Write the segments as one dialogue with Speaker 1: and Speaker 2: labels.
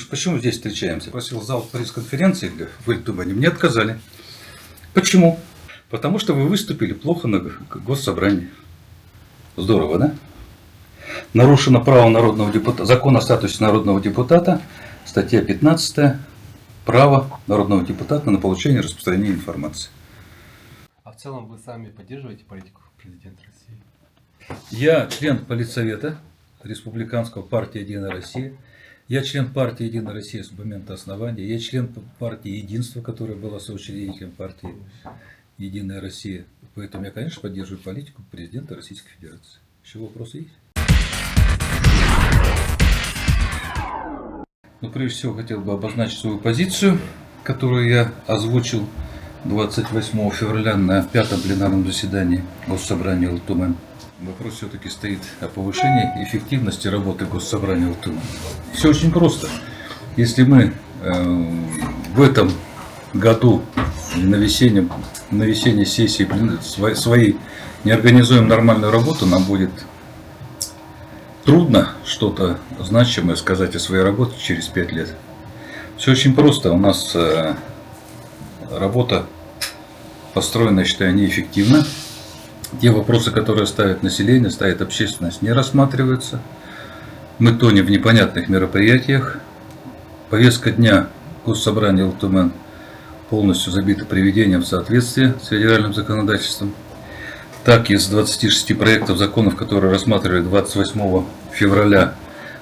Speaker 1: почему здесь встречаемся? Просил зал пресс-конференции в Вольтумане, мне отказали. Почему? Потому что вы выступили плохо на госсобрании. Здорово, да? Нарушено право народного депутата, закон о статусе народного депутата, статья 15, право народного депутата на получение и распространение информации.
Speaker 2: А в целом вы сами поддерживаете политику президента России?
Speaker 1: Я член Политсовета Республиканского партии «Единая Россия». Я член партии «Единая Россия» с момента основания. Я член партии «Единство», которая была соучредителем партии «Единая Россия». Поэтому я, конечно, поддерживаю политику президента Российской Федерации. Еще вопросы есть? Но прежде всего хотел бы обозначить свою позицию, которую я озвучил 28 февраля на 5-м пленарном заседании Госсобрания Ултумэн. Вопрос все-таки стоит о повышении эффективности работы Госсобрания Ултумэн. Все очень просто. Если мы в этом году на весенней сессии своей не организуем нормальную работу, нам будет трудно что-то значимое сказать о своей работе через 5 лет. Все очень просто. У нас работа построена, я считаю, неэффективно. Те вопросы, которые ставит население, ставит общественность, не рассматриваются. Мы тонем в непонятных мероприятиях. Повестка дня Госсобрания Ултумэн полностью забита приведением в соответствие с федеральным законодательством. Так, из 26 проектов законов, которые рассматривали 28 февраля,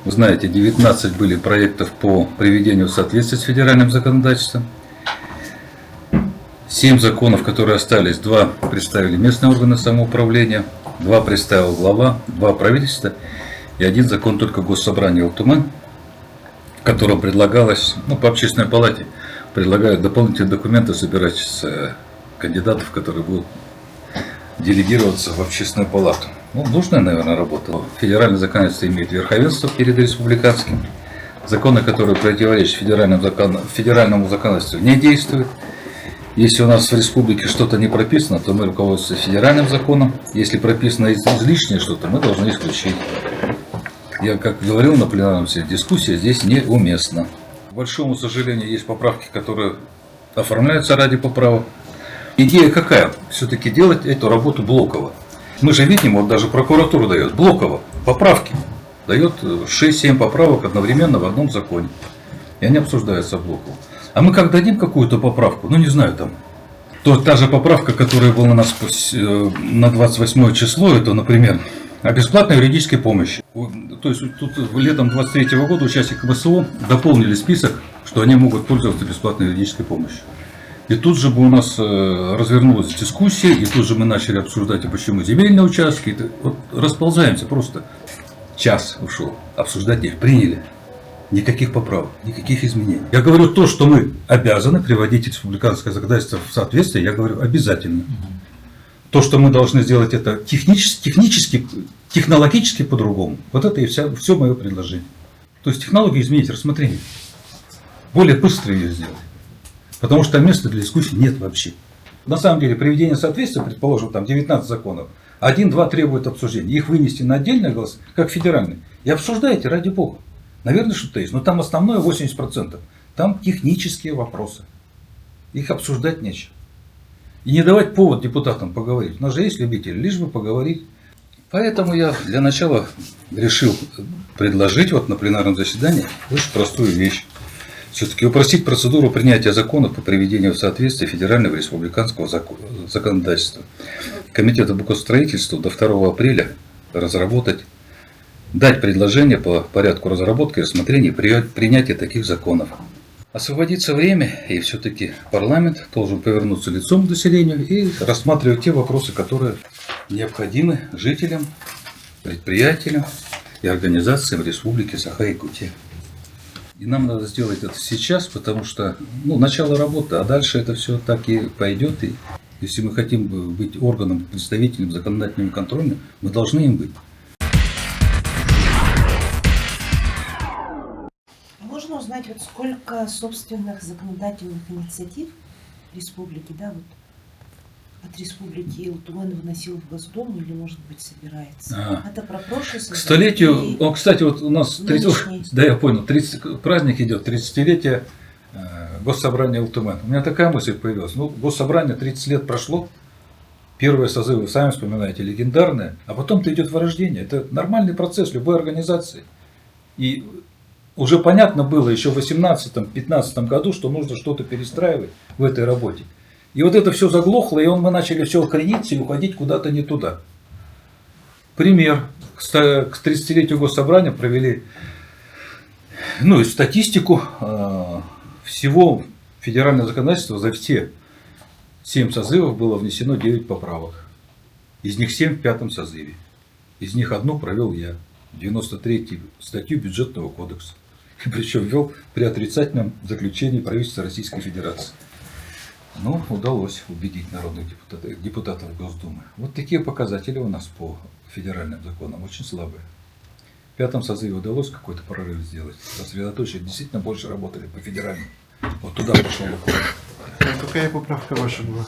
Speaker 1: вы знаете, 19 были проектов по приведению в соответствие с федеральным законодательством. 7 законов, которые остались, 2 представили местные органы самоуправления, 2 представил глава, 2 правительства и 1 закон только Госсобрания Ултумэн, в котором предлагалось, по общественной палате, предлагают дополнительные документы собирать с кандидатов, которые будут делегироваться в общественную палату. Нужная, наверное, работа. Федеральное законодательство имеет верховенство перед республиканским. Законы, которые противоречат федеральному законодательству, не действуют. Если у нас в республике что-то не прописано, то мы руководствуемся федеральным законом. Если прописано излишнее что-то, мы должны исключить. Я, как говорил на пленарном заседании, дискуссия здесь неуместна. К большому сожалению, есть поправки, которые оформляются ради поправок. Идея какая? Все-таки делать эту работу блоково. Мы же видим, вот даже прокуратура дает блоково поправки. Дает 6-7 поправок одновременно в одном законе. И они обсуждаются блоково. А мы как дадим какую-то поправку, не знаю, то та же поправка, которая была у нас на 28 число, это, например, о бесплатной юридической помощи. То есть тут летом 23 года участники МСО дополнили список, что они могут пользоваться бесплатной юридической помощью. И тут же бы у нас развернулась дискуссия, и тут же мы начали обсуждать, почему земельные участки. Вот расползаемся просто. Час ушел. Обсуждать их приняли. Никаких поправок, никаких изменений. Я говорю то, что мы обязаны приводить республиканское законодательство в соответствие, я говорю обязательно. То, что мы должны сделать это технологически по-другому. Вот это и все мое предложение. То есть технологию изменить, рассмотрение. Более быстро ее сделать. Потому что места для дискуссии нет вообще. На самом деле, приведение соответствия, предположим, 19 законов, 1-2 требует обсуждения. Их вынести на отдельный голос, как федеральный. И обсуждайте, ради бога. Наверное, что-то есть. Но там основное 80%. Там технические вопросы. Их обсуждать нечего. И не давать повод депутатам поговорить. У нас же есть любители, лишь бы поговорить. Поэтому я для начала решил предложить на пленарном заседании очень простую вещь. Все-таки упростить процедуру принятия законов по приведению в соответствие федерального и республиканского законодательства. Комитету благоустроительства до 2 апреля дать предложение по порядку разработки, рассмотрения и принятия таких законов. Освободится время, и все-таки парламент должен повернуться лицом к населению и рассматривать те вопросы, которые необходимы жителям, предприятиям и организациям Республики Саха-Якутия. И нам надо сделать это сейчас, потому что начало работы, а дальше это все так и пойдет. И если мы хотим быть органом, представителем, законодательным и контрольным, мы должны им быть.
Speaker 3: Можно узнать, сколько собственных законодательных инициатив республики, от от Республики Илтумен выносил в Госдуму или, может быть, собирается? Это про прошлый
Speaker 1: К
Speaker 3: созыв
Speaker 1: столетию,
Speaker 3: или
Speaker 1: кстати, вот у нас
Speaker 3: нынешний?
Speaker 1: да, я понял, праздник идет, 30-летие Госсобрания Илтумен. У меня такая мысль появилась. Ну, Госсобрание 30 лет прошло, первые созывы, сами вспоминаете, легендарные, а потом-то идет вырождение. Это нормальный процесс любой организации. И уже понятно было еще в 18-15 году, что нужно что-то перестраивать в этой работе. И вот это все заглохло, и мы начали все укорениться и уходить куда-то не туда. Пример. К 30-летию Госсобрания провели и статистику всего федерального законодательства за все 7 созывов было внесено 9 поправок. Из них 7 в 5-м созыве. Из них одну провел я. 93-ю статью Бюджетного кодекса. И причем ввел при отрицательном заключении правительства Российской Федерации. Но удалось убедить народных депутатов Госдумы. Вот такие показатели у нас по федеральным законам очень слабые. В 5-м созыве удалось какой-то прорыв сделать. Сосредоточить, действительно больше работали по федеральным. Вот туда пошел уклон.
Speaker 4: Какая поправка ваша была?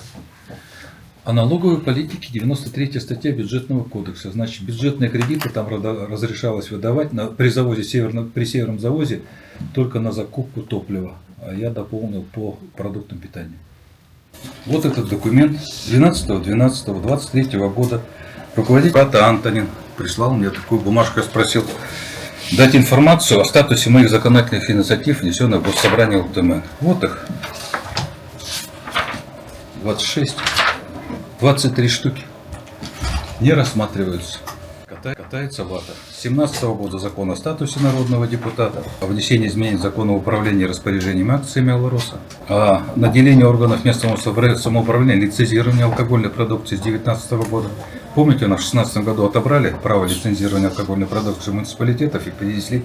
Speaker 1: О налоговой политике 93-я статья Бюджетного кодекса. Значит, бюджетные кредиты там разрешалось выдавать при северном завозе только на закупку топлива. А я дополнил по продуктам питания. Вот этот документ 12.12.23 года. Руководитель АТА Антонин прислал мне такую бумажку. Я спросил дать информацию о статусе моих законодательных инициатив, внесенных в Госсобрание ЛТМ. Вот их. 26. 23 штуки не рассматриваются. Катается вата. С 2017 года закон о статусе народного депутата, о внесении изменений в закон о управлении распоряжениями акциями Алроса, о наделении органов местного самоуправления лицензирования алкогольной продукции с 2019 года. Помните, у нас в 2016 году отобрали право лицензирования алкогольной продукции муниципалитетов и перенесли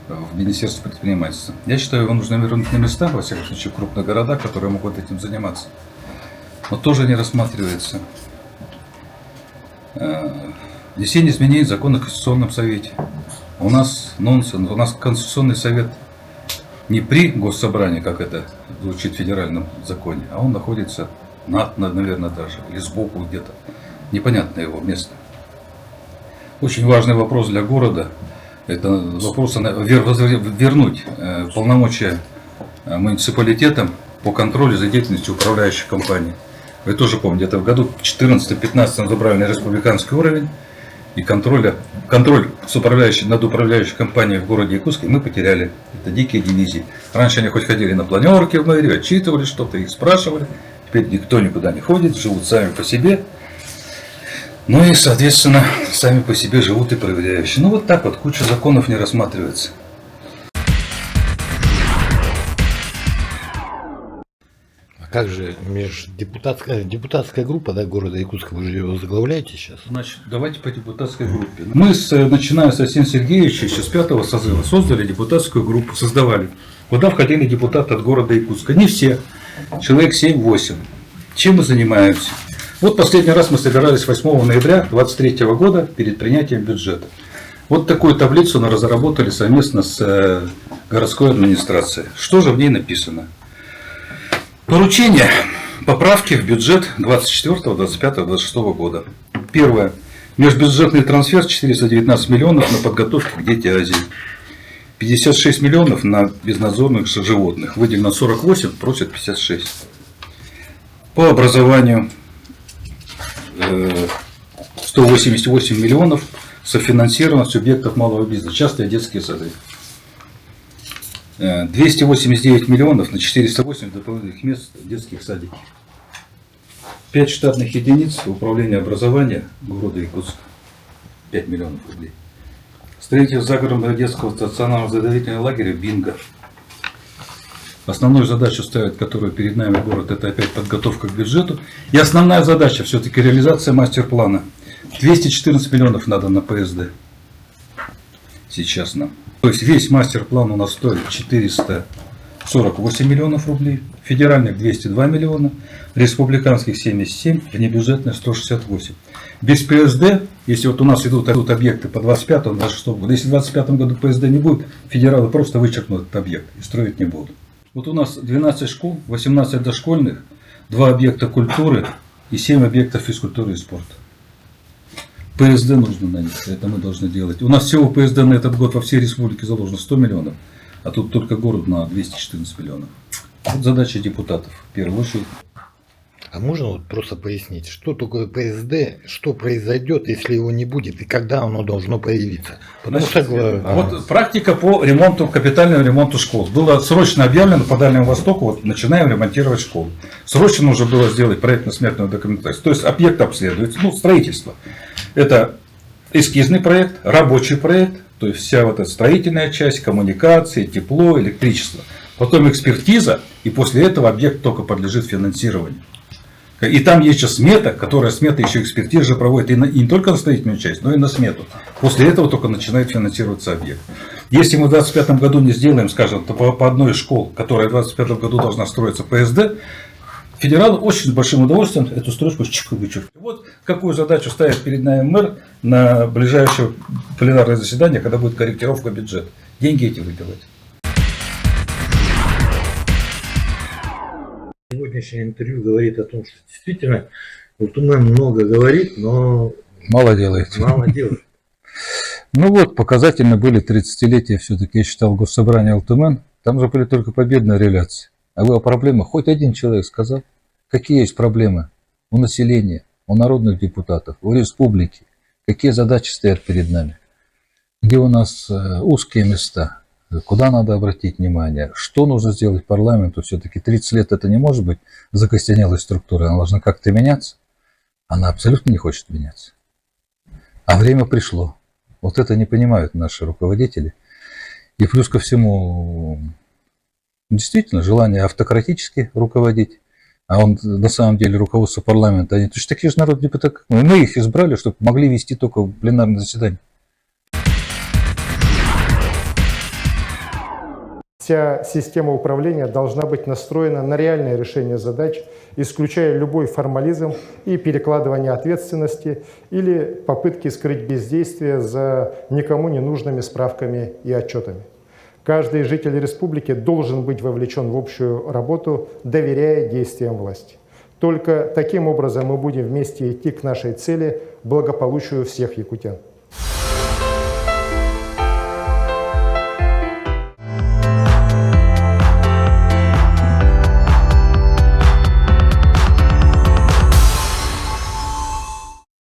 Speaker 1: в Министерство предпринимательства. Я считаю, его нужно вернуть на места, во всяком случае, в крупных городах, которые могут этим заниматься. Но тоже не рассматривается. Внесение изменений в закон о Конституционном совете. У нас нонсенс. У нас Конституционный совет не при Госсобрании, как это звучит в федеральном законе, а он находится наверное, даже, или сбоку где-то. Непонятно его место. Очень важный вопрос для города. Это вопрос вернуть полномочия муниципалитетам по контролю за деятельностью управляющих компаний. Вы тоже помните, это в году 2014-2015 забрали на республиканский уровень, и контроль над управляющей компанией в городе Якутске мы потеряли. Это дикие дивизии. Раньше они хоть ходили на планерки в мэрию, отчитывали что-то, их спрашивали. Теперь никто никуда не ходит, живут сами по себе. Ну и, соответственно, сами по себе живут и проверяющие. Ну вот так вот, куча законов не рассматривается.
Speaker 5: Как же депутатская группа, да, города Якутска, вы же ее возглавляете сейчас?
Speaker 1: Значит, давайте по депутатской группе. Мы, начиная с Арсения Сергеевича, еще с 5-го созыва, создали депутатскую группу, создавали. Куда входили депутаты от города Якутска. Не все, человек 7-8. Чем мы занимаемся? Вот последний раз мы собирались 8 ноября 2023 года перед принятием бюджета. Вот такую таблицу мы разработали совместно с городской администрацией. Что же в ней написано? Поручение. Поправки в бюджет 24, 25, 26 года. Первое. Межбюджетный трансфер 419 миллионов на подготовку к Дети Азии. 56 миллионов на безнадзорных животных. Выделено 48, просят 56. По образованию 188 миллионов софинансировано субъектов малого бизнеса. Частные детские сады. 289 миллионов на 408 дополнительных мест в детских садиках. 5 штатных единиц управления образования города Якутска. 5 миллионов рублей. Строительство загородного детского стационарного оздоровительного лагеря «Бинго». Основную задачу ставит, которую перед нами город, это опять подготовка к бюджету. И основная задача все-таки реализация мастер-плана. 214 миллионов надо на ПСД. Сейчас нам. То есть весь мастер-план у нас стоит 448 миллионов рублей. Федеральных 202 миллиона. Республиканских 77. Внебюджетных 168. Без ПСД, если вот у нас идут объекты по 25-26 году, если в 25 году ПСД не будет, федералы просто вычеркнут этот объект и строить не будут. Вот у нас 12 школ, 18 дошкольных, 2 объекта культуры, и 7 объектов физкультуры и спорта. ПСД нужно на них, это мы должны делать. У нас всего ПСД на этот год во всей республике заложено 100 миллионов, а тут только город на 214 миллионов. Вот задача депутатов, в первую очередь.
Speaker 5: А можно вот просто пояснить, что такое ПСД, что произойдет, если его не будет, и когда оно должно появиться? Потому
Speaker 1: Значит,
Speaker 5: что...
Speaker 1: вот практика по ремонту, капитальному ремонту школ. Было срочно объявлено по Дальнему Востоку, вот начинаем ремонтировать школу. Срочно нужно было сделать проектно-сметную документацию. То есть объект обследуется, ну, строительство. Это эскизный проект, рабочий проект, то есть вся вот эта строительная часть, коммуникации, тепло, электричество. Потом экспертиза, и после этого объект только подлежит финансированию. И там есть еще смета, которая смета еще экспертиза проводит и не только на строительную часть, но и на смету. После этого только начинает финансироваться объект. Если мы в 2025 году не сделаем, скажем, по одной из школ, которая в 2025 году должна строиться ПСД, федералы очень с большим удовольствием эту строчку вычеркивают. Вот какую задачу ставит перед нами мэр на ближайшее пленарное заседание, когда будет корректировка бюджета. Деньги эти выделать.
Speaker 5: Сегодняшнее интервью говорит о том, что действительно Ултуман много говорит, но
Speaker 1: Мало делает.
Speaker 5: мало делает.
Speaker 1: Ну вот, показательно были 30-летия все-таки, я считал, госсобрания Ултумен. Там же были только победные реляции. А вы о проблемах хоть один человек сказал? Какие есть проблемы у населения, у народных депутатов, у республики? Какие задачи стоят перед нами? Где у нас узкие места? Куда надо обратить внимание? Что нужно сделать парламенту? Все-таки 30 лет это не может быть закостенелой структурой. Она должна как-то меняться. Она абсолютно не хочет меняться. А время пришло. Вот это не понимают наши руководители. И плюс ко всему, действительно, желание автократически руководить. А он на самом деле руководство парламента. Они точно такие же народные депутаты, как мы. Мы их избрали, чтобы могли вести только пленарное заседание.
Speaker 6: Вся система управления должна быть настроена на реальное решение задач, исключая любой формализм и перекладывание ответственности или попытки скрыть бездействие за никому не нужными справками и отчетами. Каждый житель республики должен быть вовлечен в общую работу, доверяя действиям власти. Только таким образом мы будем вместе идти к нашей цели – благополучию всех якутян.